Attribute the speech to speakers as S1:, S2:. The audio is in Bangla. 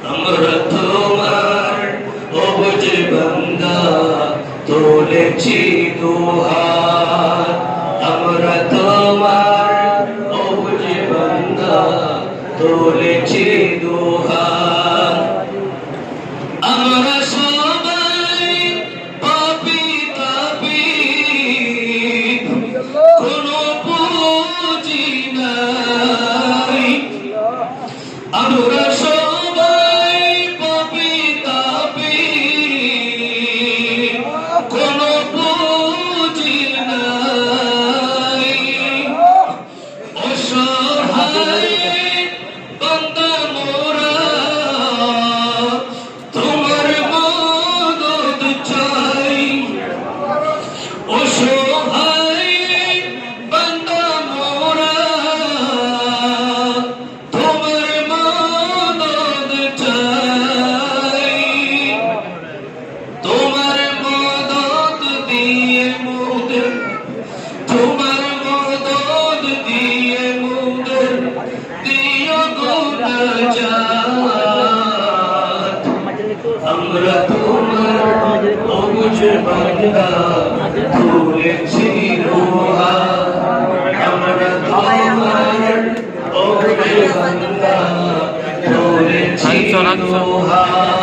S1: আমরা তোমার অবুঝ বান্দা তুলেছি দুহাত আমরা তোমার অবুঝ বান্দা তুলেছি দুহাত আমরা সবাই পাপী তাপী কোনো পুঁজি নাই আমরা সবাই পাপী তাপী কোনো পুঁজি নাই অসহায় বান্দা মোরা তোমার মদদ চাই অসহায় বান্দা মোরা তোমার মদদ চাই তোমার মদদ দিয়ে মোদের তোমার মদদ দিয়ে মোদের দিও গো নাজাত আমরা তোমার অবুঝ বান্দা তুলেছি দুহাত আমরা তোমার অবুঝ বান্দা তুলেছি দুহাত